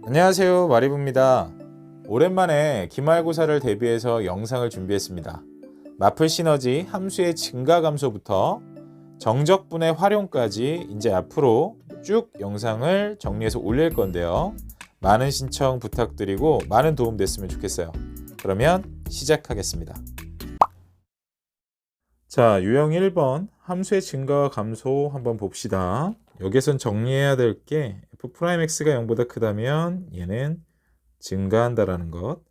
안녕하세요, 마리부입니다. 오랜만에 기말고사를 대비해서 영상을 준비했습니다. 마플 시너지 함수의 증가 감소부터 정적분의 활용까지 이제 앞으로 쭉 영상을 정리해서 올릴 건데요. 많은 신청 부탁드리고 많은 도움 됐으면 좋겠어요. 그러면 시작하겠습니다. 자, 유형 1번 함수의 증가와 감소 한번 봅시다. 여기선 정리해야 될 게 f'x가 0보다 크다면 얘는 증가한다라는 것,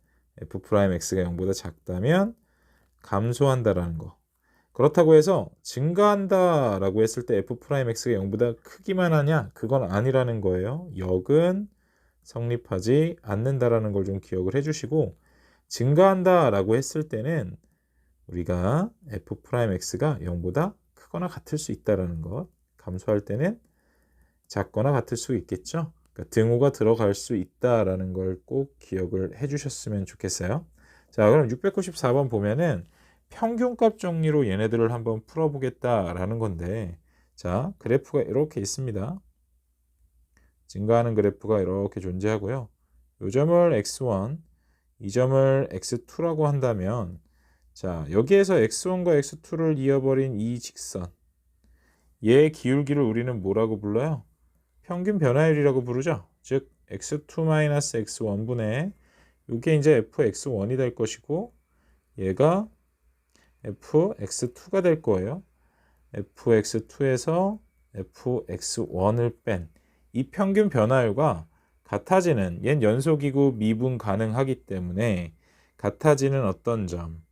f'x가 0보다 작다면 감소한다라는 것. 그렇다고 해서 증가한다라고 했을 때 f'x가 0보다 크기만 하냐? 그건 아니라는 거예요. 역은 성립하지 않는다라는 걸 좀 기억을 해주시고, 증가한다라고 했을 때는 우리가 f'x가 0보다 크거나 같을 수 있다는 것, 감소할 때는 작거나 같을 수 있겠죠. 그러니까 등호가 들어갈 수 있다라는 걸 꼭 기억을 해주셨으면 좋겠어요. 자, 그럼 694번 보면은 평균값 정리로 얘네들을 한번 풀어보겠다라는 건데, 자, 그래프가 이렇게 있습니다. 증가하는 그래프가 이렇게 존재하고요. 이 점을 x1, 이 점을 x2라고 한다면, 자, 여기에서 x1과 x2를 이어버린 이 직선, 얘의 기울기를 우리는 뭐라고 불러요? 평균 변화율이라고 부르죠. 즉 x2-x1분의 이게 이제 fx1이 될 것이고, 얘가 fx2가 될 거예요. fx2에서 fx1을 뺀 이 평균 변화율과 같아지는, 얜 연속이고 미분 가능하기 때문에 같아지는 어떤 점,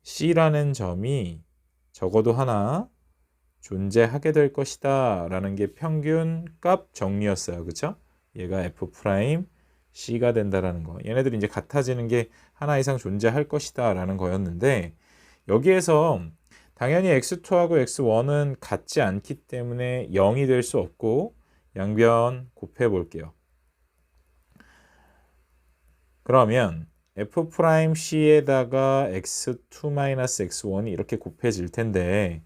C라는 점이 적어도 하나 존재하게 될 것이다 라는 게 평균값 정리였어요. 그쵸? 얘가 F'C가 된다라는 거. 얘네들이 이제 같아지는 게 하나 이상 존재할 것이다 라는 거였는데, 여기에서 당연히 x2하고 x1은 같지 않기 때문에 0이 될 수 없고 양변 곱해 볼게요. 그러면 F'C에다가 x2-x1이 이렇게 곱해질 텐데,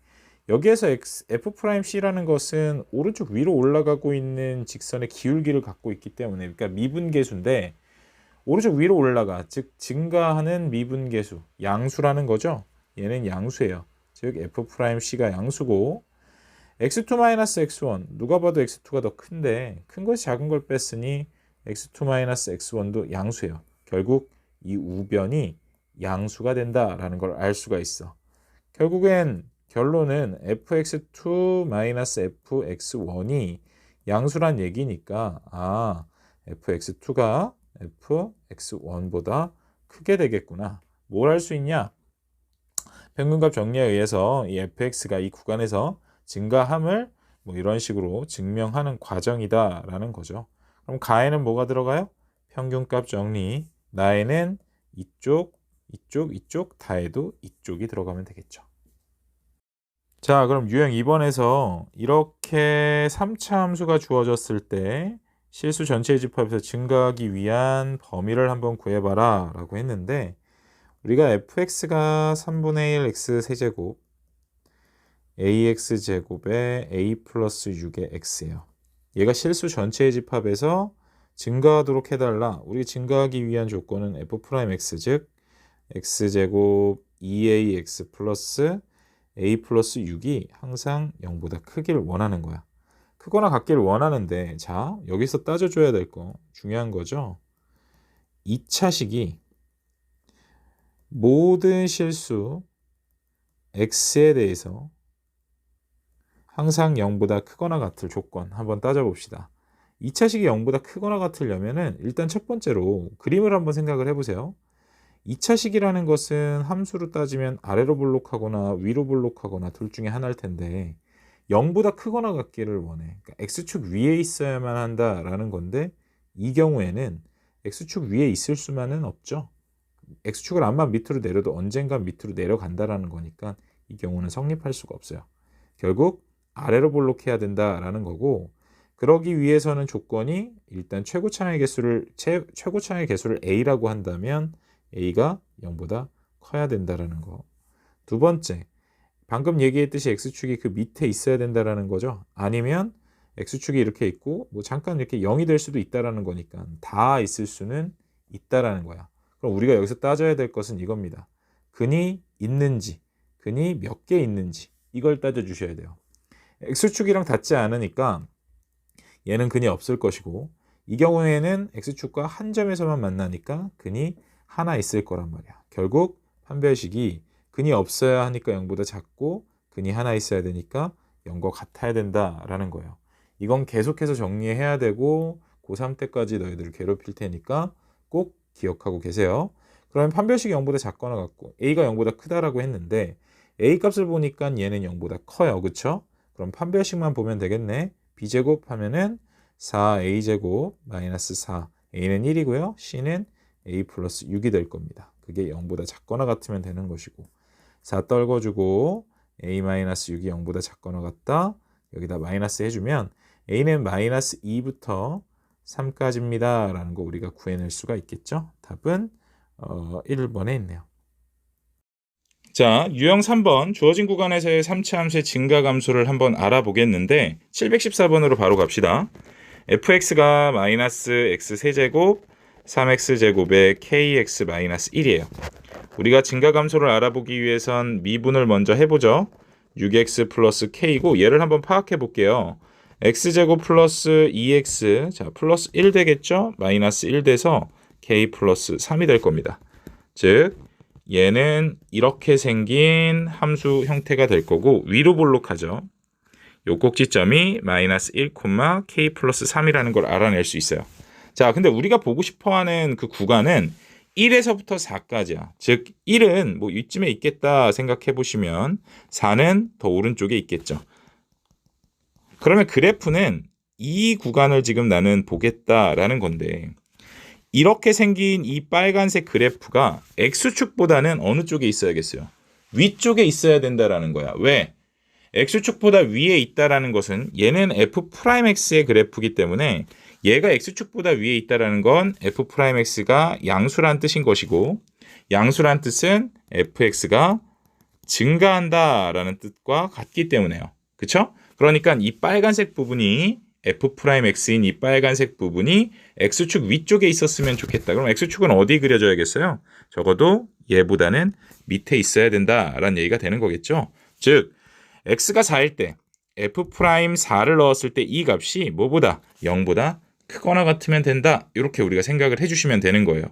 여기에서 F'C라는 것은 오른쪽 위로 올라가고 있는 직선의 기울기를 갖고 있기 때문에, 그러니까 미분계수인데 오른쪽 위로 올라가, 즉 증가하는 미분계수, 양수라는 거죠. 얘는 양수예요. 즉 F'C가 양수고, x2-x1, 누가 봐도 x2가 더 큰데 큰 것이 작은 걸 뺐으니 x2-x1도 양수예요. 결국 이 우변이 양수가 된다라는 걸 알 수가 있어. 결국엔 결론은 fx2-fx1이 양수란 얘기니까, fx2가 fx1보다 크게 되겠구나. 뭘 할 수 있냐? 평균값 정리에 의해서 이 fx가 이 구간에서 증가함을 뭐 이런 식으로 증명하는 과정이다라는 거죠. 그럼 가에는 뭐가 들어가요? 평균값 정리. 나에는 이쪽, 이쪽, 이쪽, 다에도 이쪽이 들어가면 되겠죠. 자, 그럼 유형 2번에서 이렇게 3차 함수가 주어졌을 때 실수 전체의 집합에서 증가하기 위한 범위를 한번 구해봐라 라고 했는데, 우리가 fx가 3분의 1 x 세제곱 ax제곱에 a 플러스 6의 x예요. 얘가 실수 전체의 집합에서 증가하도록 해달라. 우리 증가하기 위한 조건은 f'x, 즉 x제곱 2ax 플러스 a 플러스 6이 항상 0보다 크기를 원하는 거야. 크거나 같기를 원하는데, 자, 여기서 따져줘야 될 거 중요한 거죠. 2차식이 모든 실수 x에 대해서 항상 0보다 크거나 같을 조건 한번 따져봅시다. 2차식이 0보다 크거나 같으려면은 일단 첫 번째로 그림을 한번 생각을 해보세요. 2차식이라는 것은 함수로 따지면 아래로 볼록하거나 위로 볼록하거나 둘 중에 하나일 텐데 0보다 크거나 같기를 원해. 그러니까 x축 위에 있어야만 한다라는 건데, 이 경우에는 x축 위에 있을 수만은 없죠. x축을 암만 밑으로 내려도 언젠간 밑으로 내려간다라는 거니까 이 경우는 성립할 수가 없어요. 결국 아래로 볼록해야 된다라는 거고, 그러기 위해서는 조건이 일단 최고차의 개수를 a라고 한다면 a가 0보다 커야 된다라는 거. 두 번째, 방금 얘기했듯이 x축이 그 밑에 있어야 된다라는 거죠. 아니면 x축이 이렇게 있고 뭐 잠깐 이렇게 0이 될 수도 있다라는 거니까 다 있을 수는 있다라는 거야. 그럼 우리가 여기서 따져야 될 것은 이겁니다. 근이 있는지, 근이 몇 개 있는지 이걸 따져 주셔야 돼요. x축이랑 닿지 않으니까 얘는 근이 없을 것이고, 이 경우에는 x축과 한 점에서만 만나니까 근이 하나 있을 거란 말이야. 결국 판별식이 근이 없어야 하니까 0보다 작고 근이 하나 있어야 되니까 0과 같아야 된다라는 거예요. 이건 계속해서 정리해야 되고 고3 때까지 너희들을 괴롭힐 테니까 꼭 기억하고 계세요. 그러면 판별식이 0보다 작거나 같고 a가 0보다 크다라고 했는데 a 값을 보니까 얘는 0보다 커요. 그쵸? 그럼 판별식만 보면 되겠네. b제곱 하면은 4a제곱 마이너스 4, a는 1이고요. c는 a 플러스 6이 될 겁니다. 그게 0보다 작거나 같으면 되는 것이고, 4 떨궈주고 a 마이너스 6이 0보다 작거나 같다. 여기다 마이너스 해주면 a는 마이너스 2부터 3까지입니다 라는 거 우리가 구해낼 수가 있겠죠. 답은 1번에 있네요. 자, 유형 3번 주어진 구간에서의 3차 함수의 증가 감소를 한번 알아보겠는데 714번으로 바로 갑시다. fx가 마이너스 x세제곱 3x제곱의 kx 마이너스 1이에요. 우리가 증가 감소를 알아보기 위해선 미분을 먼저 해보죠. 6x 플러스 k고 얘를 한번 파악해 볼게요. x제곱 플러스 2x, 자 플러스 1 되겠죠? 마이너스 1 돼서 k 플러스 3이 될 겁니다. 즉 얘는 이렇게 생긴 함수 형태가 될 거고 위로 볼록하죠. 요 꼭지점이 마이너스 1, k 플러스 3이라는 걸 알아낼 수 있어요. 자, 근데 우리가 보고 싶어하는 그 구간은 1에서부터 4까지야. 즉 1은 뭐 이쯤에 있겠다 생각해 보시면 4는 더 오른쪽에 있겠죠. 그러면 그래프는 이 구간을 지금 나는 보겠다라는 건데 이렇게 생긴 이 빨간색 그래프가 x축보다는 어느 쪽에 있어야겠어요? 위쪽에 있어야 된다라는 거야. 왜? x축보다 위에 있다라는 것은 얘는 f'x의 그래프이기 때문에 얘가 x축보다 위에 있다라는 건 f'x가 양수란 뜻인 것이고 양수란 뜻은 fx가 증가한다라는 뜻과 같기 때문에요. 그쵸? 그러니까 이 빨간색 부분이 f'x인 이 빨간색 부분이 x축 위쪽에 있었으면 좋겠다. 그럼 x축은 어디 그려져야겠어요? 적어도 얘보다는 밑에 있어야 된다라는 얘기가 되는 거겠죠. 즉 x가 4일 때 f'4를 넣었을 때 이 값이 뭐보다 0보다 크거나 같으면 된다. 이렇게 우리가 생각을 해주시면 되는 거예요.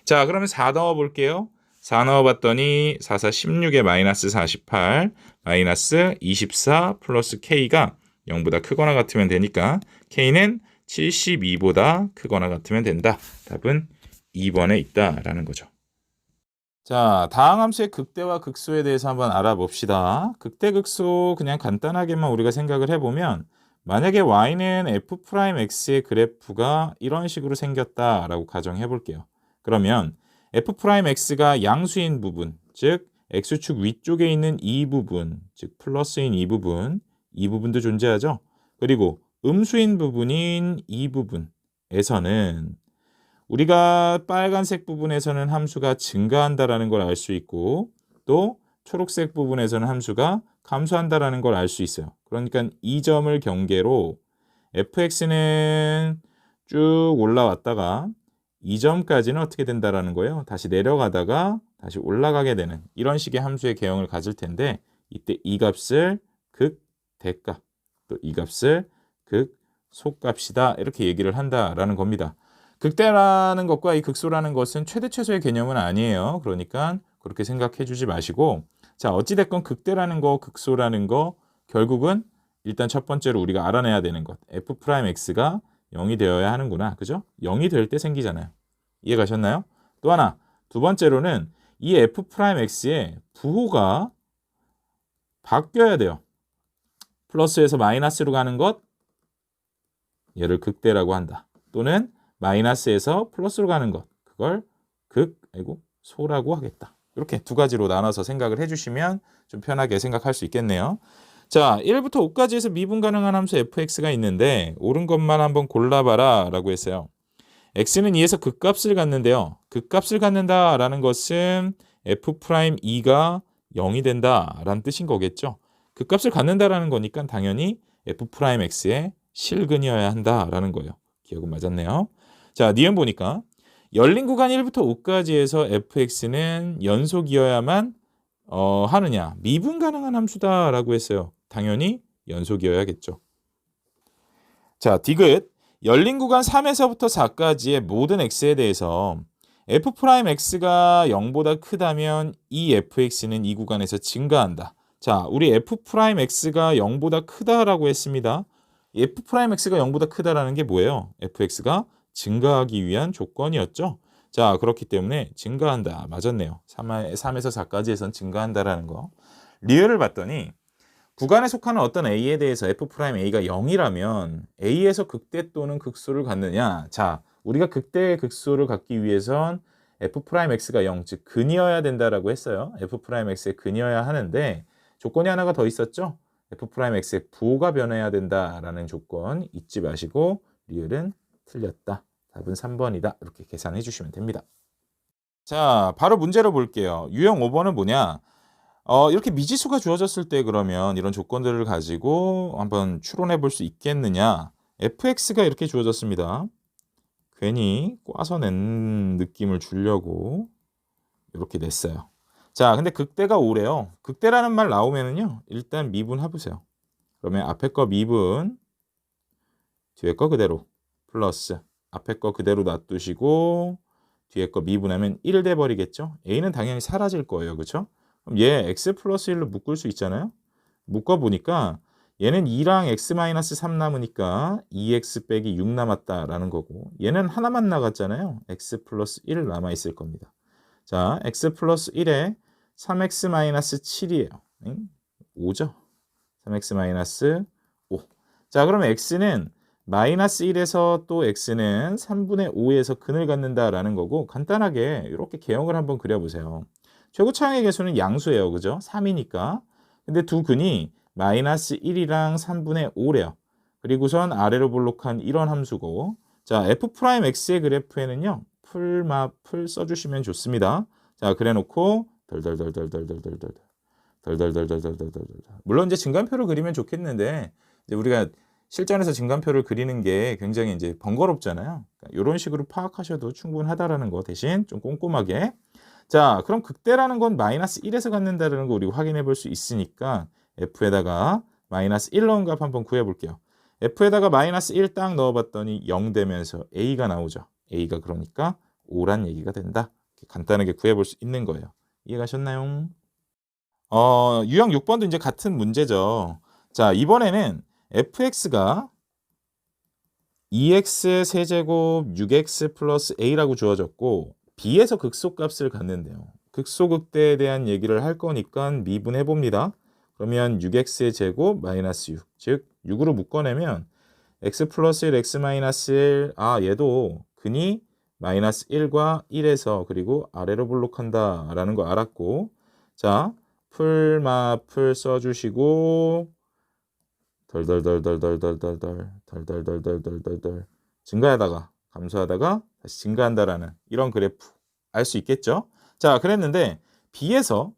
자, 그러면 4 넣어볼게요. 4 넣어봤더니 4, 4, 16에 마이너스 48 마이너스 24 플러스 k가 0보다 크거나 같으면 되니까 k는 72보다 크거나 같으면 된다. 답은 2번에 있다라는 거죠. 자, 다항함수의 극대와 극소에 대해서 한번 알아봅시다. 극대 극소 그냥 간단하게만 우리가 생각을 해보면 만약에 y는 f'x의 그래프가 이런 식으로 생겼다라고 가정해 볼게요. 그러면 f'x가 양수인 부분, 즉 x축 위쪽에 있는 이 부분, 즉 플러스인 이 부분도 존재하죠. 그리고 음수인 부분인 이 부분에서는 우리가 빨간색 부분에서는 함수가 증가한다라는 걸 알 수 있고 또 초록색 부분에서는 함수가 감소한다라는 걸 알 수 있어요. 그러니까 이 점을 경계로 fx는 쭉 올라왔다가 이 점까지는 어떻게 된다라는 거예요. 다시 내려가다가 다시 올라가게 되는 이런 식의 함수의 개형을 가질 텐데 이때 이 값을 극대값 또 이 값을 극소값이다 이렇게 얘기를 한다라는 겁니다. 극대라는 것과 이 극소라는 것은 최대 최소의 개념은 아니에요. 그러니까 그렇게 생각해 주지 마시고 자 어찌됐건 극대라는 거 극소라는 거 결국은 일단 첫 번째로 우리가 알아내야 되는 것 f'x가 0이 되어야 하는구나. 그죠? 0이 될 때 생기잖아요. 이해 가셨나요? 또 하나 두 번째로는 이 f'x의 부호가 바뀌어야 돼요. 플러스에서 마이너스로 가는 것 얘를 극대라고 한다. 또는 마이너스에서 플러스로 가는 것 그걸 소라고 하겠다. 이렇게 두 가지로 나눠서 생각을 해주시면 좀 편하게 생각할 수 있겠네요. 자, 1부터 5까지에서 미분 가능한 함수 fx가 있는데 옳은 것만 한번 골라봐라 라고 했어요. x는 2에서 극값을 갖는데요. 극값을 갖는다라는 것은 f'2가 0이 된다라는 뜻인 거겠죠. 극값을 갖는다라는 거니까 당연히 f'x의 실근이어야 한다라는 거예요. 기억은 맞았네요. 자, 니은 보니까 열린 구간 1부터 5까지에서 fx는 연속이어야만 하느냐, 미분 가능한 함수다라고 했어요. 당연히 연속이어야겠죠. 자, 디귿 열린 구간 3에서부터 4까지의 모든 x에 대해서 f'x가 0보다 크다면 이 fx는 이 구간에서 증가한다. 자, 우리 f'x가 0보다 크다라고 했습니다. f'x가 0보다 크다라는 게 뭐예요? fx가 증가하기 위한 조건이었죠. 자, 그렇기 때문에 증가한다. 맞았네요. 3에서 4까지에선 증가한다라는 거. 리을을 봤더니 구간에 속하는 어떤 a에 대해서 f'a가 0이라면 a에서 극대 또는 극소를 갖느냐. 자, 우리가 극대의 극소를 갖기 위해선 f'x가 0, 즉 근이어야 된다라고 했어요. f'x의 근이어야 하는데 조건이 하나가 더 있었죠. f'x의 부호가 변해야 된다라는 조건 잊지 마시고 리을은 틀렸다. 답은 3번이다. 이렇게 계산해 주시면 됩니다. 자, 바로 문제로 볼게요. 유형 5번은 뭐냐? 이렇게 미지수가 주어졌을 때 그러면 이런 조건들을 가지고 한번 추론해 볼 수 있겠느냐? fx가 이렇게 주어졌습니다. 괜히 꽈서 낸 느낌을 주려고 이렇게 냈어요. 자, 근데 극대가 5래요. 극대라는 말 나오면은요, 일단 미분해보세요. 그러면 앞에 거 미분, 뒤에 거 그대로 플러스 앞에 거 그대로 놔두시고 뒤에 거 미분하면 1 돼버리겠죠? a는 당연히 사라질 거예요. 그렇죠? 그럼 얘 x 플러스 1로 묶을 수 있잖아요. 묶어보니까 얘는 2랑 x-3 남으니까 2x 빼기 6 남았다라는 거고 얘는 하나만 나갔잖아요. x 플러스 1 남아있을 겁니다. 자, x 플러스 1에 3x-7이에요. 5죠? 3x-5. 자, 그러면 x는 마이너스 1에서 또 x는 3분의 5에서 근을 갖는다라는 거고 간단하게 이렇게 개형을 한번 그려보세요. 최고차항의 개수는 양수예요. 그죠? 3이니까. 근데 두 근이 마이너스 1이랑 3분의 5래요. 그리고선 아래로 볼록한 이런 함수고 자, f'x의 그래프에는요. 풀 써주시면 좋습니다. 자, 그래놓고 덜덜덜덜덜덜덜덜 물론 이제 증간표를 그리면 좋겠는데 이제 우리가 실전에서 증간표를 그리는 게 굉장히 이제 번거롭잖아요. 그러니까 이런 식으로 파악하셔도 충분하다라는 거 대신 좀 꼼꼼하게. 자, 그럼 극대라는 건 마이너스 1에서 갖는다는 거 우리가 확인해 볼 수 있으니까 f에다가 마이너스 1 넣은 값 한번 구해 볼게요. f에다가 마이너스 1 딱 넣어봤더니 0 되면서 a가 나오죠. a가 그러니까 5란 얘기가 된다. 간단하게 구해 볼 수 있는 거예요. 이해가셨나요? 유형 6번도 이제 같은 문제죠. 자, 이번에는 fx가 2x 세제곱 6x 플러스 a라고 주어졌고 b에서 극소값을 갖는데요. 극소극대에 대한 얘기를 할 거니까 미분해 봅니다. 그러면 6x의 제곱 마이너스 6, 즉 6으로 묶어내면 x 플러스 1, x 마이너스 1, 얘도 근이 마이너스 1과 1에서 그리고 아래로 볼록한다라는 거 알았고 자, 풀 써주시고 덜덜덜덜덜덜덜덜덜덜덜덜덜 증가하다가 감소하다가 다시 증가한다라는 이런 그래프 알 수 있겠죠? 자, 그랬는데 B에서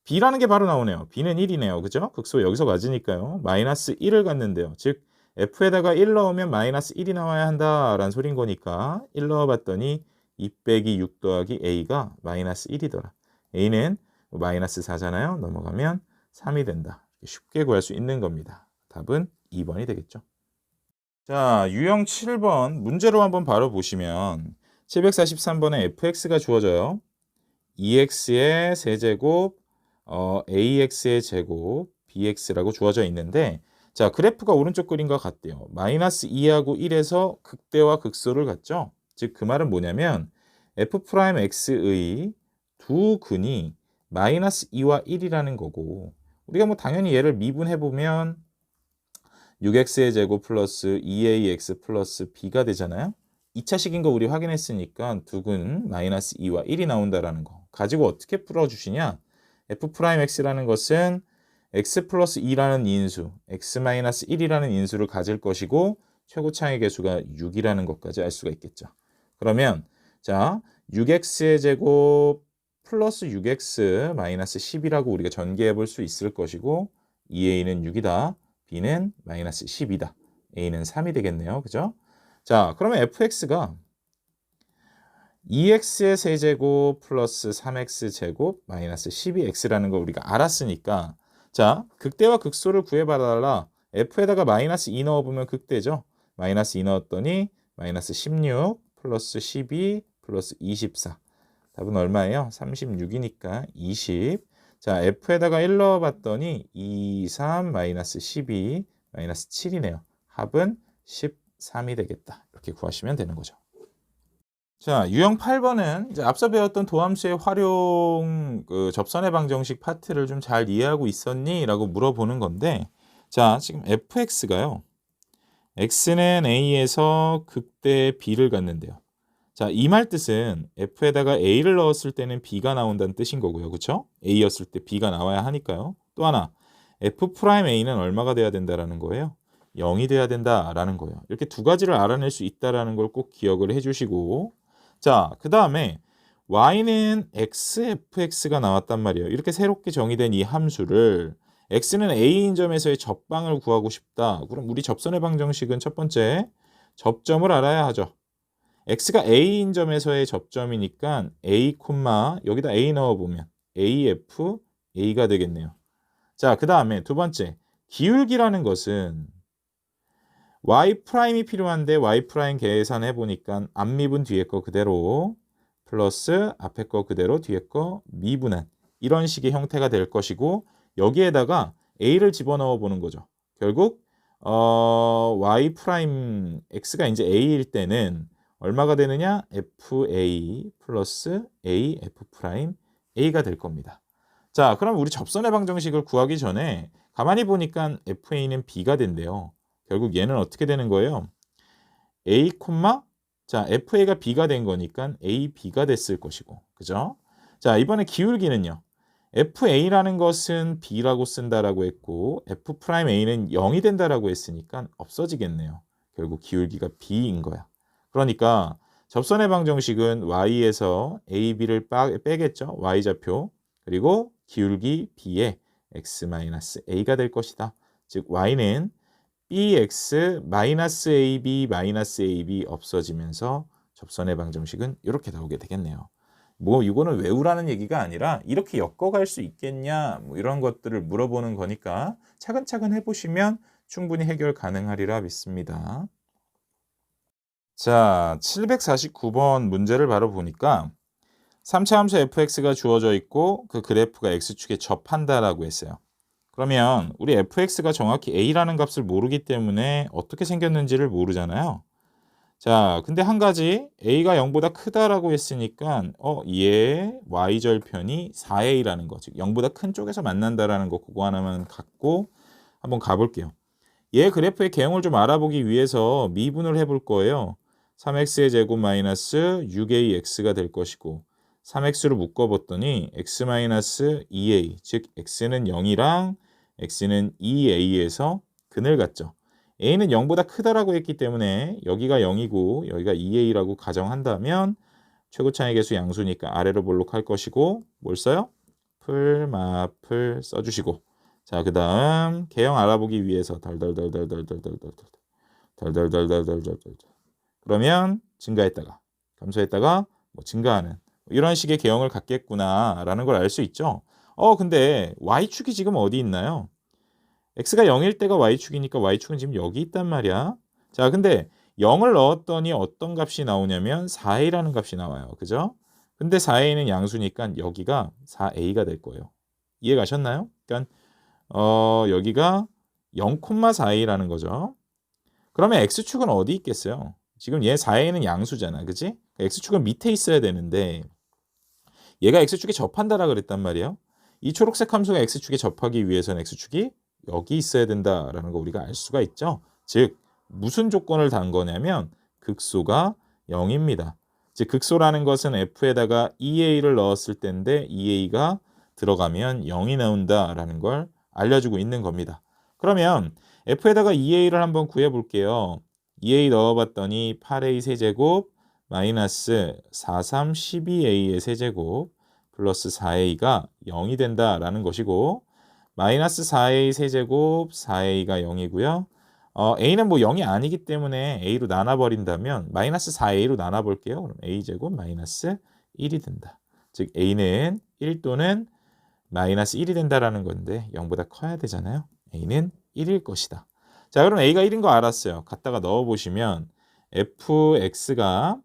B라는 게 바로 나오네요. B는 1이네요. 그죠? 극소 여기서 맞으니까요. 마이너스 1을 갖는데요. 즉 F에다가 1 넣으면 마이너스 1이 나와야 한다라는 소린 거니까 1 넣어봤더니 2 빼기 6 더하기 A가 마이너스 1이더라. A는 마이너스 4잖아요. 넘어가면 3이 된다. 쉽게 구할 수 있는 겁니다. 답은 2번이 되겠죠. 자, 유형 7번 문제로 한번 바로 보시면 743번에 fx가 주어져요. 2x의 세제곱, ax의 제곱, bx라고 주어져 있는데 자, 그래프가 오른쪽 그림과 같대요. 마이너스 2하고 1에서 극대와 극소를 갖죠. 즉 그 말은 뭐냐면 f'x의 두 근이 마이너스 2와 1이라는 거고 우리가 뭐 당연히 얘를 미분해보면 6x의 제곱 플러스 2ax 플러스 b가 되잖아요. 2차식인 거 우리 확인했으니까 두 근 마이너스 2와 1이 나온다라는 거 가지고 어떻게 풀어주시냐. f'x라는 것은 x 플러스 2라는 인수, x 마이너스 1이라는 인수를 가질 것이고 최고차항의 개수가 6이라는 것까지 알 수가 있겠죠. 그러면 자 6x의 제곱 플러스 6x 마이너스 10이라고 우리가 전개해 볼 수 있을 것이고 2a는 6이다. b는 마이너스 10이다. a는 3이 되겠네요. 그죠? 자, 그러면 fx가 2x의 세제곱 플러스 3x 제곱 마이너스 12x라는 걸 우리가 알았으니까, 자, 극대와 극소를 구해봐달라. f에다가 마이너스 2 넣어보면 극대죠. 마이너스 2 넣었더니 마이너스 16 플러스 12 플러스 24. 답은 얼마예요? 36이니까 20. 자, f에다가 1 넣어봤더니 2, 3 마이너스 12 마이너스 7이네요. 합은 13이 되겠다. 이렇게 구하시면 되는 거죠. 자, 유형 8번은 이제 앞서 배웠던 도함수의 활용 접선의 방정식 파트를 좀 잘 이해하고 있었니? 라고 물어보는 건데, 자, 지금 fx가요. x는 a에서 극대 b를 갖는데요. 자, 이 말 뜻은 f에다가 a를 넣었을 때는 b가 나온다는 뜻인 거고요. 그렇죠? a였을 때 b가 나와야 하니까요. 또 하나, f'a는 얼마가 돼야 된다라는 거예요? 0이 돼야 된다라는 거예요. 이렇게 두 가지를 알아낼 수 있다라는 걸 꼭 기억을 해주시고, 자, 그 다음에 y는 xfx가 나왔단 말이에요. 이렇게 새롭게 정의된 이 함수를 x는 a인 점에서의 접방을 구하고 싶다. 그럼 우리 접선의 방정식은 첫 번째 접점을 알아야 하죠. x가 a인 점에서의 접점이니까 a, 여기다 a 넣어보면 af, a가 되겠네요. 자, 그 다음에 두 번째 기울기라는 것은 y' 필요한데 y' 계산해 보니까 앞미분 뒤에 거 그대로 플러스 앞에 거 그대로 뒤에 거 미분한 이런 식의 형태가 될 것이고, 여기에다가 a를 집어넣어 보는 거죠. 결국 y' x가 이제 a일 때는 얼마가 되느냐? fa 플러스 a f' a가 될 겁니다. 자, 그럼 우리 접선의 방정식을 구하기 전에 가만히 보니까 fa는 b가 된대요. 결국 얘는 어떻게 되는 거예요? a, 자, fa가 b가 된 거니까 ab가 됐을 것이고, 그죠? 자, 이번에 기울기는요. fa라는 것은 b라고 쓴다라고 했고 f'a는 0이 된다라고 했으니까 없어지겠네요. 결국 기울기가 b인 거야. 그러니까 접선의 방정식은 y에서 ab를 빼겠죠. y좌표. 그리고 기울기 b에 x-a가 될 것이다. 즉 y는 bx-ab 없어지면서 접선의 방정식은 이렇게 나오게 되겠네요. 뭐 이거는 외우라는 얘기가 아니라 이렇게 엮어갈 수 있겠냐 뭐 이런 것들을 물어보는 거니까 차근차근 해보시면 충분히 해결 가능하리라 믿습니다. 자, 749번 문제를 바로 보니까 3차 함수 fx가 주어져 있고 그 그래프가 x축에 접한다라고 했어요. 그러면 우리 fx가 정확히 a라는 값을 모르기 때문에 어떻게 생겼는지를 모르잖아요. 자, 근데 한 가지 a가 0보다 크다라고 했으니까 얘 y절편이 4a라는 거, 즉 0보다 큰 쪽에서 만난다라는 거 그거 하나만 갖고 한번 가볼게요. 얘 그래프의 개형을 좀 알아보기 위해서 미분을 해볼 거예요. 3x의 제곱 마이너스 6ax가 될 것이고 3x로 묶어봤더니 x-2a, 즉 x는 0이랑 x는 2a에서 근을 갖죠. a는 0보다 크다라고 했기 때문에 여기가 0이고 여기가 2a라고 가정한다면 최고차의 개수 양수니까 아래로 볼록할 것이고 뭘 써요? 풀, 마풀 써주시고, 자, 그 다음 개형 알아보기 위해서 그러면 증가했다가 감소했다가 뭐 증가하는 이런 식의 개형을 갖겠구나라는 걸 알 수 있죠. 근데 y축이 지금 어디 있나요? x가 0일 때가 y축이니까 y축은 지금 여기 있단 말이야. 자, 근데 0을 넣었더니 어떤 값이 나오냐면 4a라는 값이 나와요. 그죠? 근데 4a는 양수니까 여기가 4a가 될 거예요. 이해 가셨나요? 그러니까 여기가 0,4a라는 거죠. 그러면 x축은 어디 있겠어요? 지금 얘 4a는 양수잖아. 그치? x축은 밑에 있어야 되는데 얘가 x축에 접한다라 그랬단 말이에요. 이 초록색 함수가 x축에 접하기 위해서는 x축이 여기 있어야 된다라는 거 우리가 알 수가 있죠. 즉 무슨 조건을 단 거냐면 극소가 0입니다. 즉 극소라는 것은 f에다가 2a를 넣었을 때인데 2a가 들어가면 0이 나온다라는 걸 알려주고 있는 겁니다. 그러면 f에다가 2a를 한번 구해볼게요. 2a 넣어봤더니 8a 세제곱 마이너스 4, 3, 12a의 세제곱 플러스 4a가 0이 된다라는 것이고 마이너스 4a 세제곱 4a가 0이고요. a는 뭐 0이 아니기 때문에 a로 나눠버린다면 마이너스 4a로 나눠볼게요. 그럼 a제곱 마이너스 1이 된다. 즉 a는 1 또는 마이너스 1이 된다라는 건데 0보다 커야 되잖아요. a는 1일 것이다. 자, 그럼 a가 1인 거 알았어요. 갖다가 넣어보시면 fx가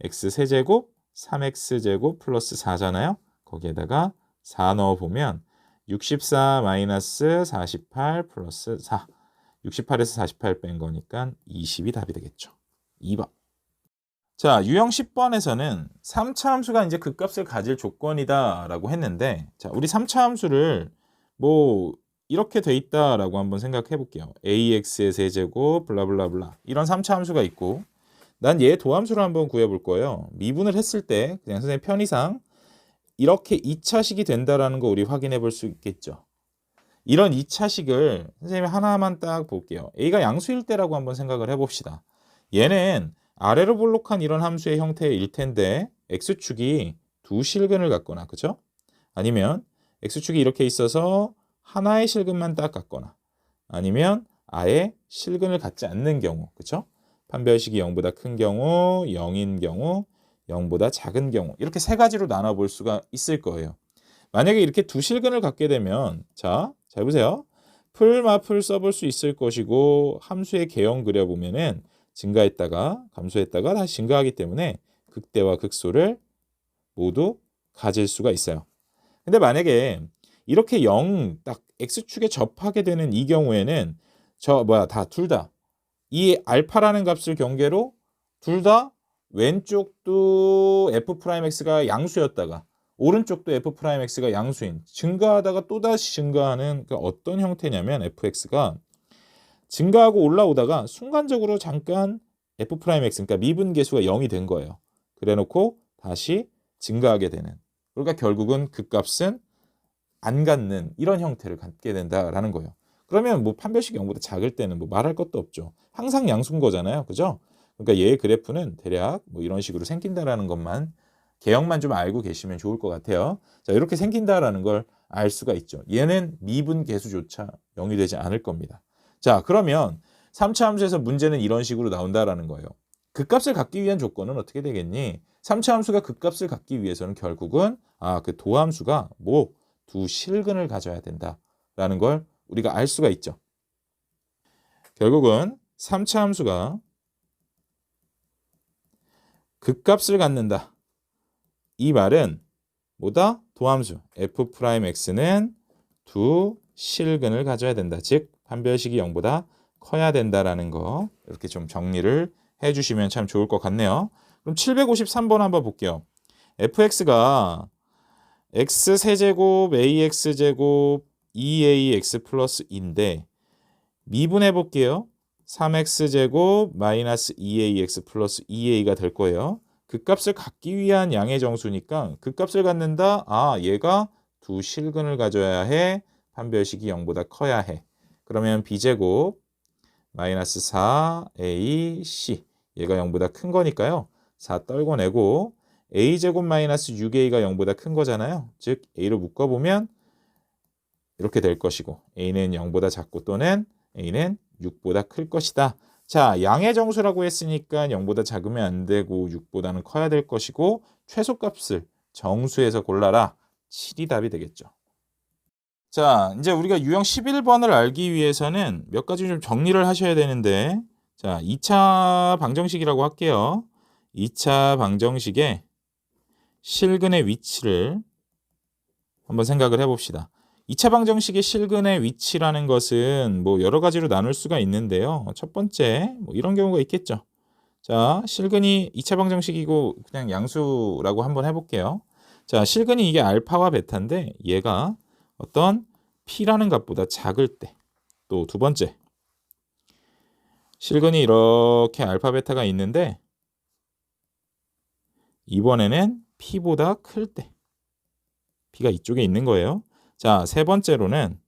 x세제곱 3x제곱 플러스 4잖아요. 거기에다가 4 넣어보면 64 마이너스 48 플러스 4 68에서 48 뺀 거니까 20이 답이 되겠죠. 2번. 자, 유형 10번에서는 3차 함수가 이제 그 값을 가질 조건이다라고 했는데, 자, 우리 3차 함수를 뭐 이렇게 돼 있다라고 한번 생각해 볼게요. ax의 세제곱 블라블라블라 이런 3차 함수가 있고, 난 얘 도함수를 한번 구해 볼 거예요. 미분을 했을 때 그냥 선생님 편의상 이렇게 2차식이 된다라는 거 우리 확인해 볼 수 있겠죠. 이런 2차식을 선생님이 하나만 딱 볼게요. a가 양수일 때라고 한번 생각을 해봅시다. 얘는 아래로 볼록한 이런 함수의 형태일 텐데 x축이 두 실근을 갖거나, 그죠? 아니면 x축이 이렇게 있어서 하나의 실근만 딱 갖거나, 아니면 아예 실근을 갖지 않는 경우, 그죠? 판별식이 0보다 큰 경우, 0인 경우, 0보다 작은 경우, 이렇게 세 가지로 나눠볼 수가 있을 거예요. 만약에 이렇게 두 실근을 갖게 되면, 자, 잘 보세요. 풀마풀 써볼 수 있을 것이고, 함수의 개형 그려보면은 증가했다가 감소했다가 다시 증가하기 때문에 극대와 극소를 모두 가질 수가 있어요. 근데 만약에 이렇게 0 딱 x축에 접하게 되는 이 경우에는 둘 다 이 알파라는 값을 경계로 둘 다 왼쪽도 f'x가 양수였다가 오른쪽도 f'x가 양수인 증가하다가 또다시 증가하는 그 어떤 형태냐면 fx가 증가하고 올라오다가 순간적으로 잠깐 f'x, 그러니까 미분계수가 0이 된 거예요. 그래놓고 다시 증가하게 되는. 그러니까 결국은 그 값은 안 갖는 이런 형태를 갖게 된다라는 거예요. 그러면 뭐 판별식이 0보다 작을 때는 뭐 말할 것도 없죠. 항상 양수인 거잖아요. 그죠? 그러니까 얘의 그래프는 대략 뭐 이런 식으로 생긴다라는 것만, 개형만 좀 알고 계시면 좋을 것 같아요. 자, 이렇게 생긴다라는 걸 알 수가 있죠. 얘는 미분계수조차 0이 되지 않을 겁니다. 자, 그러면 3차 함수에서 문제는 이런 식으로 나온다라는 거예요. 그 값을 갖기 위한 조건은 어떻게 되겠니? 3차 함수가 그 값을 갖기 위해서는 결국은 그 도함수가 뭐 두 실근을 가져야 된다라는 걸 우리가 알 수가 있죠. 결국은 3차 함수가 그 값을 갖는다. 이 말은 뭐다? 도함수 f'x는 두 실근을 가져야 된다. 즉 판별식이 0보다 커야 된다라는 거, 이렇게 좀 정리를 해주시면 참 좋을 것 같네요. 그럼 753번 한번 볼게요. fx가 x세제곱 ax제곱 2ax 플러스 2인데 미분해 볼게요. 3x제곱 마이너스 2ax 플러스 2a가 될 거예요. 그 값을 갖기 위한 양의 정수니까 그 값을 갖는다. 얘가 두 실근을 가져야 해. 판별식이 0보다 커야 해. 그러면 b제곱 마이너스 4ac, 얘가 0보다 큰 거니까요. 4 떨궈내고 a제곱 마이너스 6a가 0보다 큰 거잖아요. 즉 a로 묶어보면 이렇게 될 것이고 a는 0보다 작고 또는 a는 6보다 클 것이다. 자, 양의 정수라고 했으니까 0보다 작으면 안 되고 6보다는 커야 될 것이고 최소값을 정수에서 골라라. 7이 답이 되겠죠. 자, 이제 우리가 유형 11번을 알기 위해서는 몇 가지 좀 정리를 하셔야 되는데, 자, 2차 방정식이라고 할게요. 2차 방정식의 실근의 위치를 한번 생각을 해봅시다. 2차 방정식의 실근의 위치라는 것은 뭐 여러 가지로 나눌 수가 있는데요. 첫 번째, 뭐 이런 경우가 있겠죠. 자, 실근이 2차 방정식이고 그냥 양수라고 한번 해볼게요. 자, 실근이 이게 알파와 베타인데 얘가 어떤 P라는 값보다 작을 때, 또 두 번째, 실근이 이렇게 알파 베타가 있는데 이번에는 P보다 클 때, P가 이쪽에 있는 거예요. 자, 세 번째로는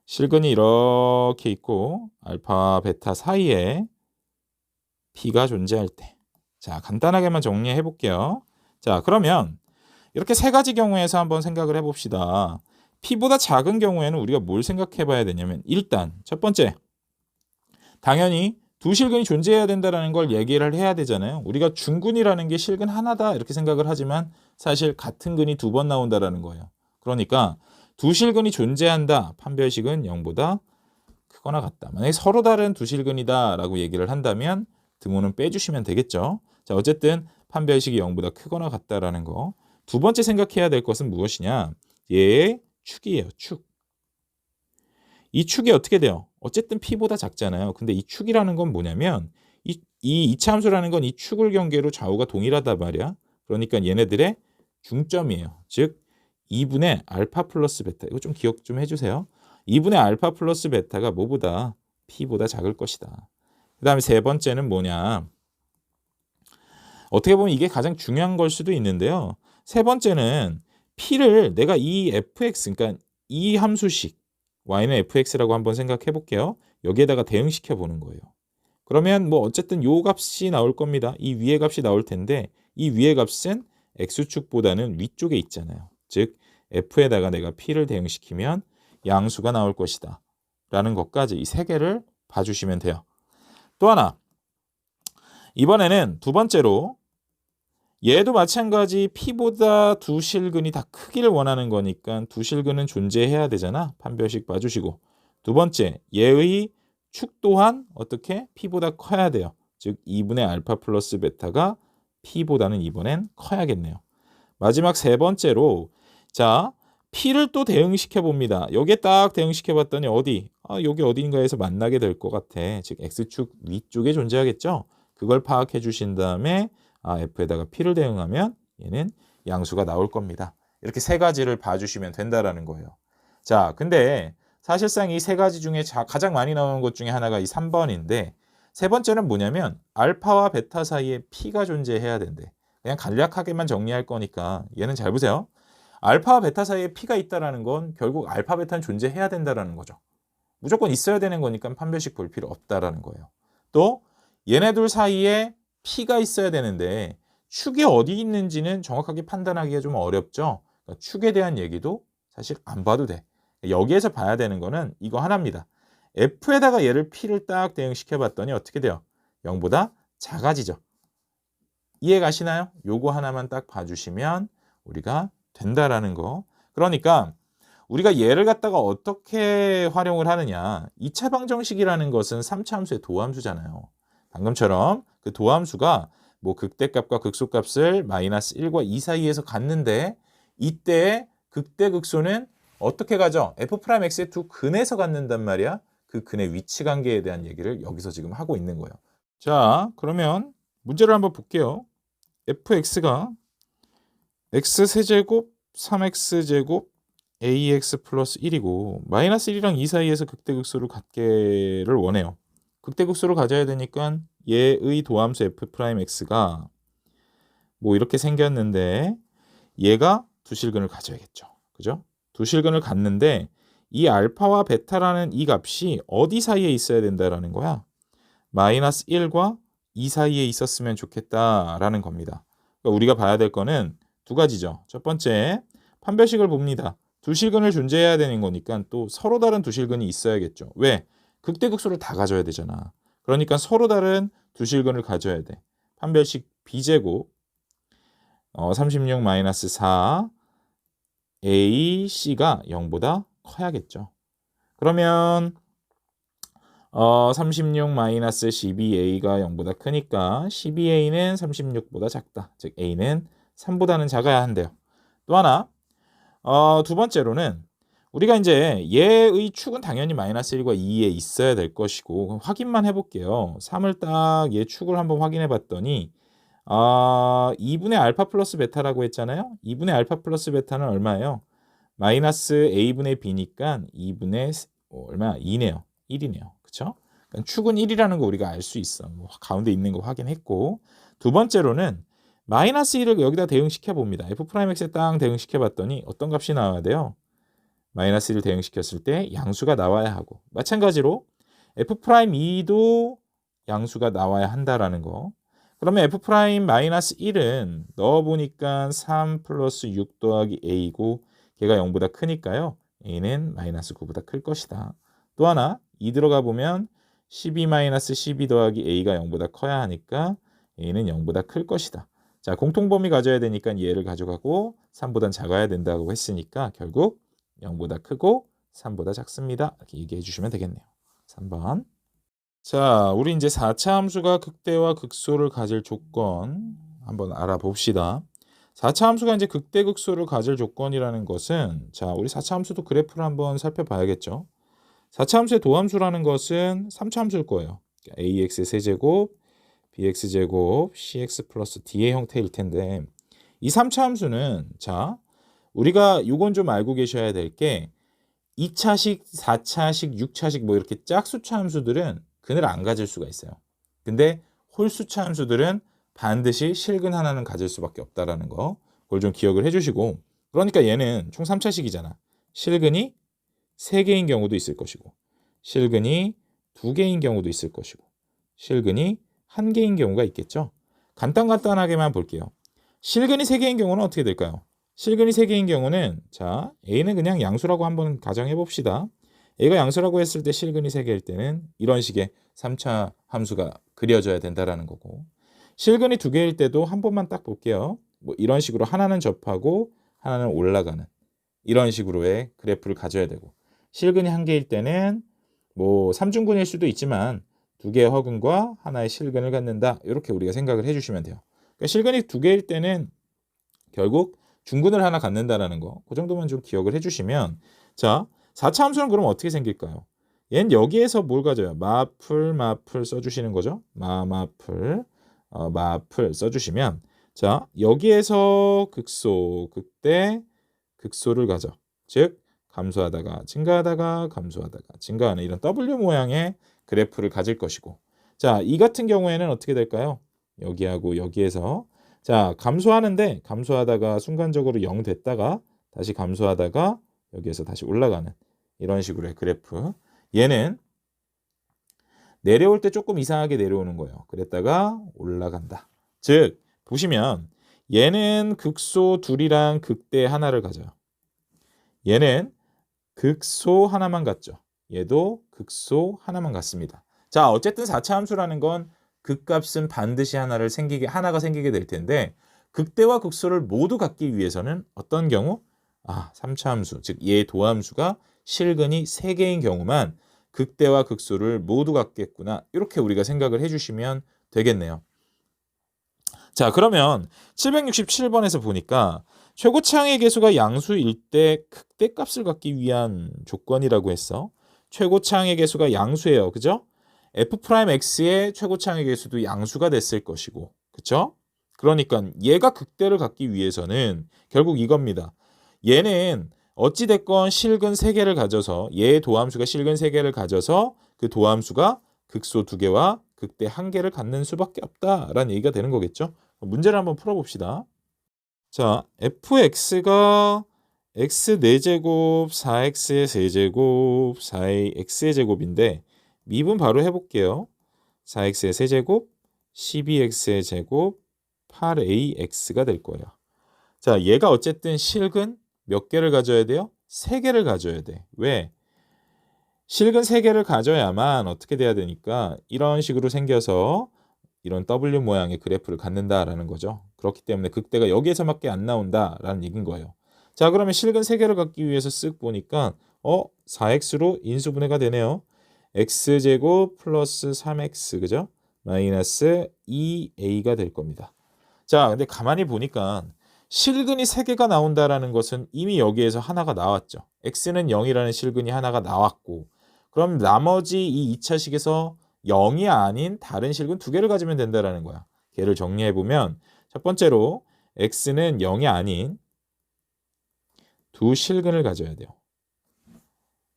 실근이 이렇게 있고 알파 베타 사이에 P가 존재할 때. 자, 간단하게만 정리해 볼게요. 자, 그러면 이렇게 세 가지 경우에서 한번 생각을 해봅시다. P보다 작은 경우에는 우리가 뭘 생각해 봐야 되냐면, 일단 첫 번째, 당연히 두 실근이 존재해야 된다는 걸 얘기를 해야 되잖아요. 우리가 중근이라는 게 실근 하나다 이렇게 생각을 하지만 사실 같은 근이 두 번 나온다라는 거예요. 그러니까 두 실근이 존재한다. 판별식은 0보다 크거나 같다. 만약에 서로 다른 두 실근이다라고 얘기를 한다면 등호는 빼주시면 되겠죠. 자, 어쨌든 판별식이 0보다 크거나 같다라는 거. 두 번째 생각해야 될 것은 무엇이냐? 얘의 축이에요. 축. 이 축이 어떻게 돼요? 어쨌든 P보다 작잖아요. 근데 이 축이라는 건 뭐냐면 이 이차함수라는 건 이 축을 경계로 좌우가 동일하단 말이야. 그러니까 얘네들의 중점이에요. 즉 2분의 알파 플러스 베타. 이거 좀 기억 좀 해주세요. 2분의 알파 플러스 베타가 뭐보다 P보다 작을 것이다. 그 다음에 세 번째는 뭐냐. 어떻게 보면 이게 가장 중요한 걸 수도 있는데요. 세 번째는 P를 내가 이 fx, 그러니까 이 함수식 y는 fx라고 한번 생각해 볼게요. 여기에다가 대응시켜 보는 거예요. 그러면 뭐 어쨌든 요 값이 나올 겁니다. 이 위의 값이 나올 텐데 이 위의 값은 x축보다는 위쪽에 있잖아요. 즉 f에다가 내가 p를 대응시키면 양수가 나올 것이다 라는 것까지 이 세 개를 봐주시면 돼요. 또 하나, 이번에는 두 번째로 얘도 마찬가지 P보다 두 실근이 다 크기를 원하는 거니까 두 실근은 존재해야 되잖아. 판별식 봐주시고. 두 번째, 얘의 축 또한 어떻게? P보다 커야 돼요. 즉 2분의 알파 플러스 베타가 P보다는 이번엔 커야겠네요. 마지막 세 번째로 자 P를 또 대응시켜 봅니다. 여기에 딱 대응시켜 봤더니 어디? 여기 어딘가에서 만나게 될 것 같아. 즉 X축 위쪽에 존재하겠죠. 그걸 파악해 주신 다음에 F에다가 P를 대응하면 얘는 양수가 나올 겁니다. 이렇게 세 가지를 봐주시면 된다라는 거예요. 자, 근데 사실상 이 세 가지 중에 가장 많이 나오는 것 중에 하나가 이 3번인데 세 번째는 뭐냐면 알파와 베타 사이에 P가 존재해야 된대. 그냥 간략하게만 정리할 거니까 얘는 잘 보세요. 알파와 베타 사이에 P가 있다라는 건 결국 알파, 베타는 존재해야 된다라는 거죠. 무조건 있어야 되는 거니까 판별식 볼 필요 없다라는 거예요. 또 얘네들 사이에 P가 있어야 되는데 축이 어디 있는지는 정확하게 판단하기가 좀 어렵죠. 그러니까 축에 대한 얘기도 사실 안 봐도 돼. 여기에서 봐야 되는 거는 이거 하나입니다. F에다가 얘를 P를 딱 대응시켜 봤더니 어떻게 돼요? 0보다 작아지죠. 이해 가시나요? 요거 하나만 딱 봐주시면 우리가 된다라는 거. 그러니까 우리가 얘를 갖다가 어떻게 활용을 하느냐. 2차 방정식이라는 것은 3차 함수의 도함수잖아요. 방금처럼 그 도함수가 뭐 극대값과 극소값을 마이너스 1과 2 사이에서 갖는데 이때 극대극소는 어떻게 가죠? F'X의 두 근에서 갖는단 말이야. 그 근의 위치 관계에 대한 얘기를 여기서 지금 하고 있는 거예요. 자, 그러면 문제를 한번 볼게요. fx가 x세제곱 3x제곱 ax 플러스 1이고 마이너스 1이랑 2 사이에서 극대극소를 갖기를 원해요. 극대극소를 가져야 되니까 얘의 도함수 f'x가 뭐 이렇게 생겼는데 얘가 두 실근을 가져야겠죠. 그죠? 두 실근을 갖는데 이 알파와 베타라는 이 값이 어디 사이에 있어야 된다라는 거야. 마이너스 1과 2 사이에 있었으면 좋겠다라는 겁니다. 그러니까 우리가 봐야 될 거는 두 가지죠. 첫 번째, 판별식을 봅니다. 두 실근을 존재해야 되는 거니까 또 서로 다른 두 실근이 있어야겠죠. 왜? 극대극소를 다 가져야 되잖아. 그러니까 서로 다른 두 실근을 가져야 돼. 판별식 B제곱 36 마이너스 4 AC가 0보다 커야겠죠. 그러면 36 마이너스 12A가 0보다 크니까 12A는 36보다 작다. 즉 A는 3보다는 작아야 한대요. 또 하나, 두 번째로는 우리가 이제 얘의 축은 당연히 마이너스 1과 2에 있어야 될 것이고 확인만 해볼게요. 3을 딱 얘 축을 한번 확인해 봤더니 2분의 알파 플러스 베타라고 했잖아요. 2분의 알파 플러스 베타는 얼마예요? 마이너스 A분의 B니까 2분의 얼마? 2네요. 1이네요. 그렇죠? 그러니까 축은 1이라는 거 우리가 알 수 있어. 뭐 가운데 있는 거 확인했고 두 번째로는 마이너스 1을 여기다 대응시켜 봅니다. F'X에 딱 대응시켜 봤더니 어떤 값이 나와야 돼요? 마이너스 1을 대응시켰을 때 양수가 나와야 하고 마찬가지로 F'E도 양수가 나와야 한다라는 거. 그러면 F'-1은 넣어보니까 3 플러스 6 더하기 A고 걔가 0보다 크니까요. A는 마이너스 9보다 클 것이다. 또 하나 2 들어가 보면 12-12 더하기 a가 0보다 커야 하니까 a는 0보다 클 것이다. 자, 공통범위 가져야 되니까 얘를 가져가고 3보단 작아야 된다고 했으니까 결국 0보다 크고 3보다 작습니다. 이렇게 얘기해 주시면 되겠네요. 3번. 자, 우리 이제 4차 함수가 극대와 극소를 가질 조건 한번 알아봅시다. 4차 함수가 이제 극대 극소를 가질 조건이라는 것은, 자, 우리 4차 함수도 그래프를 한번 살펴봐야겠죠. 4차 함수의 도함수라는 것은 3차 함수일 거예요. ax의 세제곱, bx제곱, cx 플러스 d의 형태일 텐데, 이 3차 함수는, 자, 우리가 요건 좀 알고 계셔야 될 게 2차식, 4차식, 6차식 뭐 이렇게 짝수차 함수들은 근을 안 가질 수가 있어요. 근데 홀수차 함수들은 반드시 실근 하나는 가질 수밖에 없다라는 거, 그걸 좀 기억을 해주시고, 그러니까 얘는 총 3차식이잖아. 실근이 3개인 경우도 있을 것이고, 실근이 2개인 경우도 있을 것이고, 실근이 1개인 경우가 있겠죠. 간단하게만 볼게요. 실근이 3개인 경우는 어떻게 될까요? 실근이 3개인 경우는, 자, a는 그냥 양수라고 한번 가정해 봅시다. a가 양수라고 했을 때 실근이 3개일 때는 이런 식의 3차 함수가 그려져야 된다라는 거고, 실근이 2개일 때도 한 번만 딱 볼게요. 뭐 이런 식으로 하나는 접하고 하나는 올라가는 이런 식으로의 그래프를 가져야 되고, 실근이 1개일 때는 뭐 3중근일 수도 있지만 2개의 허근과 하나의 실근을 갖는다. 이렇게 우리가 생각을 해주시면 돼요. 그러니까 실근이 2개일 때는 결국 중근을 하나 갖는다라는 거, 그 정도만 좀 기억을 해주시면, 자, 4차 함수는 그럼 어떻게 생길까요? 얘는 여기에서 뭘 가져요? 마풀 써주시는 거죠. 마풀 써주시면, 자, 여기에서 극소, 극대, 극소를 가져. 즉 감소하다가 증가하다가 감소하다가 증가하는 이런 W 모양의 그래프를 가질 것이고, 자, 이 같은 경우에는 어떻게 될까요? 여기하고 여기에서, 자, 감소하는데 감소하다가 순간적으로 0 됐다가 다시 감소하다가 여기에서 다시 올라가는 이런 식으로의 그래프. 얘는 내려올 때 조금 이상하게 내려오는 거예요. 그랬다가 올라간다. 즉 보시면 얘는 극소 둘이랑 극대 하나를 가져요. 얘는 극소 하나만 같죠. 얘도 극소 하나만 같습니다. 자, 어쨌든 4차 함수라는 건 극값은 반드시 하나가 생기게 될 텐데, 극대와 극소를 모두 갖기 위해서는 어떤 경우? 3차 함수, 즉 얘 도함수가 실근이 3개인 경우만 극대와 극소를 모두 갖겠구나. 이렇게 우리가 생각을 해주시면 되겠네요. 자, 그러면 767번에서 보니까 최고차항의 개수가 양수일 때 극대값을 갖기 위한 조건이라고 했어. 최고차항의 개수가 양수예요. 그죠? f'x의 최고차항의 개수도 양수가 됐을 것이고, 그쵸? 그러니까 얘가 극대를 갖기 위해서는 결국 이겁니다. 얘는 어찌됐건 실근 3개를 가져서, 얘의 도함수가 실근 3개를 가져서 그 도함수가 극소 2개와 극대 1개를 갖는 수밖에 없다라는 얘기가 되는 거겠죠. 문제를 한번 풀어봅시다. 자, fx가 x 4제곱, 4x의 세제곱, 4의 x의 제곱인데 미분 바로 해볼게요. 4x의 세제곱, 12x의 제곱, 8ax가 될 거예요. 자, 얘가 어쨌든 실근 몇 개를 가져야 돼요? 3개를 가져야 돼. 왜? 실근 3개를 가져야만 어떻게 돼야 되니까 이런 식으로 생겨서 이런 W 모양의 그래프를 갖는다라는 거죠. 그렇기 때문에 극대가 여기에서밖에 안 나온다라는 얘기인 거예요. 자, 그러면 실근 3개를 갖기 위해서 쓱 보니까 4x로 인수분해가 되네요. x제곱 플러스 3x, 그죠? 마이너스 2a가 될 겁니다. 자, 근데 가만히 보니까 실근이 3개가 나온다라는 것은 이미 여기에서 하나가 나왔죠. x는 0이라는 실근이 하나가 나왔고, 그럼 나머지 이 2차식에서 0이 아닌 다른 실근 2개를 가지면 된다라는 거야. 걔를 정리해보면 첫 번째로 x는 0이 아닌 2실근을 가져야 돼요.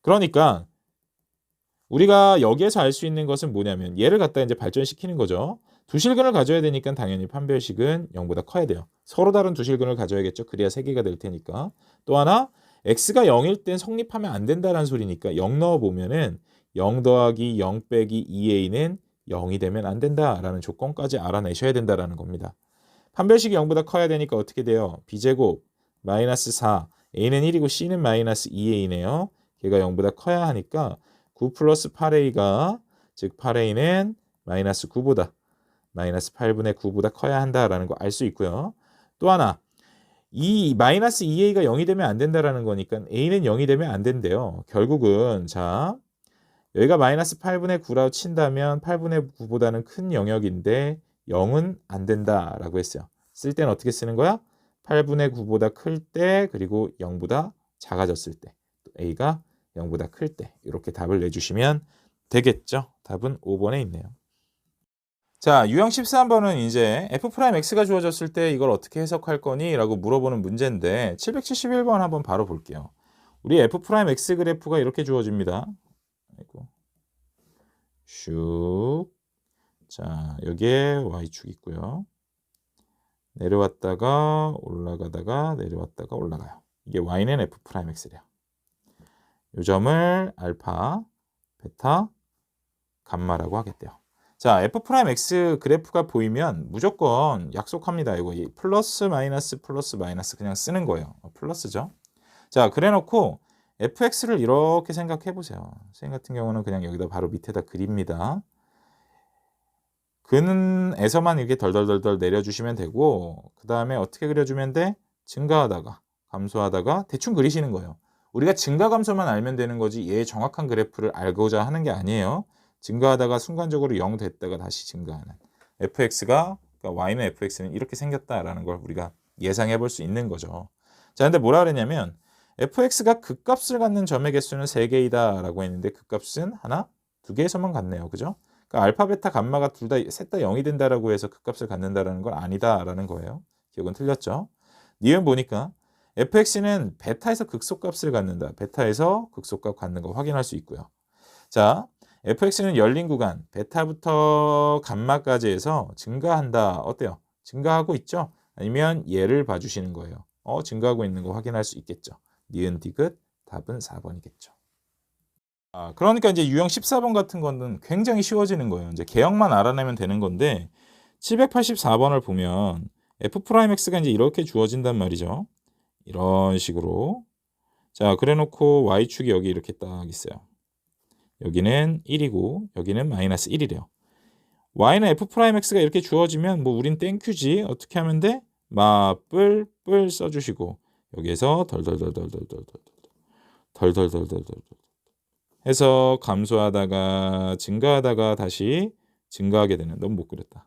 그러니까 우리가 여기에서 알 수 있는 것은 뭐냐면 얘를 갖다 이제 발전시키는 거죠. 2실근을 가져야 되니까 당연히 판별식은 0보다 커야 돼요. 서로 다른 2실근을 가져야겠죠. 그래야 3개가 될 테니까. 또 하나, x가 0일 땐 성립하면 안 된다는 소리니까 0 넣어보면은 0 더하기 0 빼기 2a는 0이 되면 안 된다라는 조건까지 알아내셔야 된다라는 겁니다. 판별식이 0보다 커야 되니까 어떻게 돼요? b제곱 마이너스 4, a는 1이고 c는 마이너스 2a네요. 걔가 0보다 커야 하니까 9 플러스 8a가 즉 8a는 마이너스 9보다 마이너스 8분의 9보다 커야 한다라는 거 알 수 있고요. 또 하나 이 마이너스 2a가 0이 되면 안 된다라는 거니까 a는 0이 되면 안 된대요. 결국은 자 여기가 마이너스 8분의 9라고 친다면 8분의 9보다는 큰 영역인데 0은 안 된다라고 했어요. 쓸 때는 어떻게 쓰는 거야? 8분의 9보다 클 때 그리고 0보다 작아졌을 때 a가 0보다 클 때 이렇게 답을 내주시면 되겠죠. 답은 5번에 있네요. 자, 유형 13번은 이제 f'x가 주어졌을 때 이걸 어떻게 해석할 거니? 라고 물어보는 문제인데 771번 한번 바로 볼게요. 우리 f'x 그래프가 이렇게 주어집니다. 아이고. 슉. 자, 여기에 y축 있고요. 내려왔다가 올라가다가 내려왔다가 올라가요. 이게 y는 f'x래요. 요 점을 알파, 베타, 감마라고 하겠대요. 자, f'x 그래프가 보이면 무조건 약속합니다. 이거 플러스 마이너스 그냥 쓰는 거예요. 플러스죠. 자, 그래놓고 fx를 이렇게 생각해 보세요. 선 같은 경우는 그냥 여기다 바로 밑에다 그립니다. 근에서만 이렇게 덜덜덜덜 내려주시면 되고 그 다음에 어떻게 그려주면 돼? 증가하다가 감소하다가 대충 그리시는 거예요. 우리가 증가 감소만 알면 되는 거지 얘의 정확한 그래프를 알고자 하는 게 아니에요. 증가하다가 순간적으로 0 됐다가 다시 증가하는 fx가 그러니까 y는 fx는 이렇게 생겼다라는 걸 우리가 예상해 볼 수 있는 거죠. 자, 근데 뭐라 그랬냐면 fx가 극값을 갖는 점의 개수는 3개이다 라고 했는데 극값은 하나, 2개에서만 같네요. 그죠? 그러니까 알파, 베타, 감마가 셋 다 0이 된다라고 해서 극값을 갖는다라는 건 아니다라는 거예요. 기억은 틀렸죠? 니은 보니까 fx는 베타에서 극소값을 갖는다. 베타에서 극소값 갖는 거 확인할 수 있고요. 자, fx는 열린 구간 베타부터 감마까지 해서 증가한다. 어때요? 증가하고 있죠? 아니면 얘를 봐주시는 거예요. 증가하고 있는 거 확인할 수 있겠죠. 니은 디귿 답은 4번이겠죠. 그러니까 이제 유형 14번 같은 거는 굉장히 쉬워지는 거예요. 이제 개형만 알아내면 되는 건데 784번을 보면 f'x가 이제 이렇게 주어진단 말이죠. 이런 식으로. 자, 그래놓고 y축이 여기 이렇게 딱 있어요. 여기는 1이고 여기는 마이너스 1이래요. y는 f'x가 이렇게 주어지면 뭐 우린 땡큐지. 어떻게 하면 돼? 뿔 써주시고 여기에서 덜덜덜덜덜덜덜 해서 감소하다가 증가하다가 다시 증가하게 되는. 너무 못 그렸다.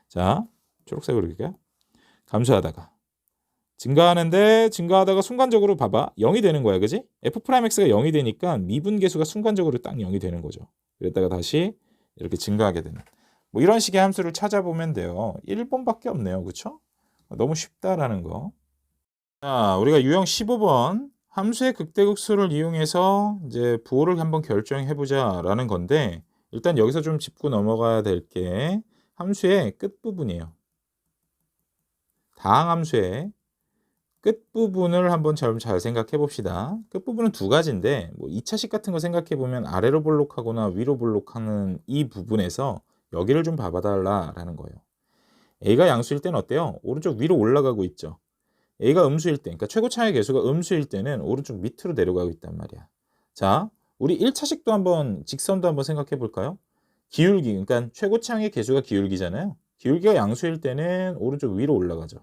자, 초록색으로 그릴게요. 감소하다가 증가하는데 증가하다가 순간적으로 봐봐 0이 되는 거야. 그지? f'x가 0이 되니까 미분계수가 순간적으로 딱 0이 되는 거죠. 그랬다가 다시 이렇게 증가하게 되는 뭐 이런 식의 함수를 찾아보면 돼요. 1번밖에 없네요. 그쵸? 너무 쉽다라는 거. 자, 우리가 유형 15번 함수의 극대극소를 이용해서 이제 부호를 한번 결정해 보자라는 건데 일단 여기서 좀 짚고 넘어가야 될 게 함수의 끝부분이에요. 다항함수의 끝부분을 한번 잘 생각해 봅시다. 끝부분은 두 가지인데 뭐 2차식 같은 거 생각해 보면 아래로 볼록하거나 위로 볼록하는 이 부분에서 여기를 좀 봐봐달라라는 거예요. a가 양수일 때는 어때요? 오른쪽 위로 올라가고 있죠. a가 음수일 때, 그러니까 최고 차의 개수가 음수일 때는 오른쪽 밑으로 내려가고 있단 말이야. 자, 우리 1차식도 한번 직선도 한번 생각해 볼까요? 기울기, 그러니까 최고 차의 개수가 기울기잖아요. 기울기가 양수일 때는 오른쪽 위로 올라가죠.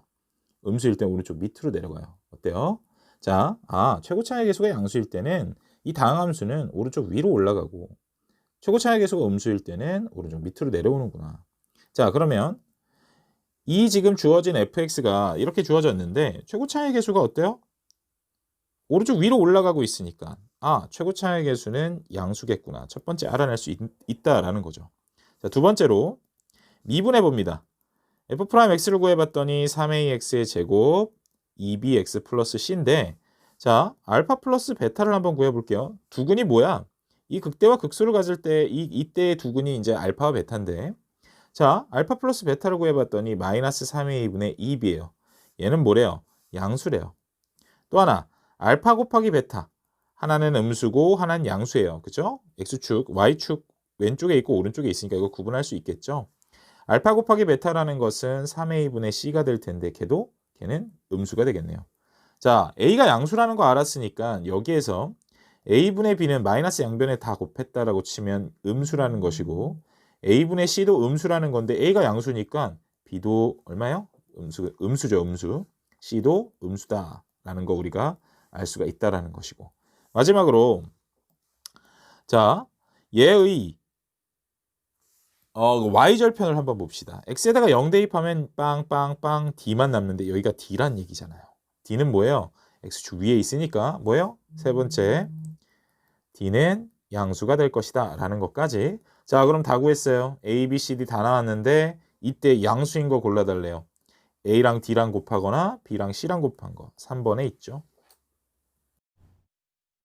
음수일 때는 오른쪽 밑으로 내려가요. 어때요? 자, 최고 차의 개수가 양수일 때는 이 다항함수는 오른쪽 위로 올라가고 최고 차의 개수가 음수일 때는 오른쪽 밑으로 내려오는구나. 자, 그러면 이 지금 주어진 fx가 이렇게 주어졌는데 최고 차의 개수가 어때요? 오른쪽 위로 올라가고 있으니까 최고 차의 개수는 양수겠구나. 첫 번째 알아낼 수 있다라는 거죠. 자, 두 번째로 미분해 봅니다. f'x를 구해봤더니 3ax의 제곱 2bx 플러스 c인데 자, 알파 플러스 베타를 한번 구해볼게요. 두근이 뭐야? 이 극대와 극소를 가질 때 이때의 두근이 이제 알파와 베타인데 자, 알파 플러스 베타를 구해봤더니 마이너스 3의 2분의 2b예요. 얘는 뭐래요? 양수래요. 또 하나, 알파 곱하기 베타. 하나는 음수고 하나는 양수예요. 그죠? x축, y축 왼쪽에 있고 오른쪽에 있으니까 이거 구분할 수 있겠죠? 알파 곱하기 베타라는 것은 3의 2분의 c가 될 텐데 걔는 음수가 되겠네요. 자, a가 양수라는 거 알았으니까 여기에서 a분의 b는 마이너스 양변에 다 곱했다라고 치면 음수라는 것이고 a분의 c도 음수라는 건데 a가 양수니까 b도 얼마요? 음수죠, 음수. c도 음수다라는 거 우리가 알 수가 있다라는 것이고. 마지막으로 자, 얘의 y절편을 한번 봅시다. x에다가 0 대입하면 빵빵빵 d만 남는데 여기가 d란 얘기잖아요. d는 뭐예요? x축 위에 있으니까 뭐예요? 세 번째 d는 양수가 될 것이다 라는 것까지. 자, 그럼 다 구했어요. a, b, c, d 다 나왔는데 이때 양수인 거 골라달래요. a랑 d랑 곱하거나 b랑 c랑 곱한 거 3번에 있죠.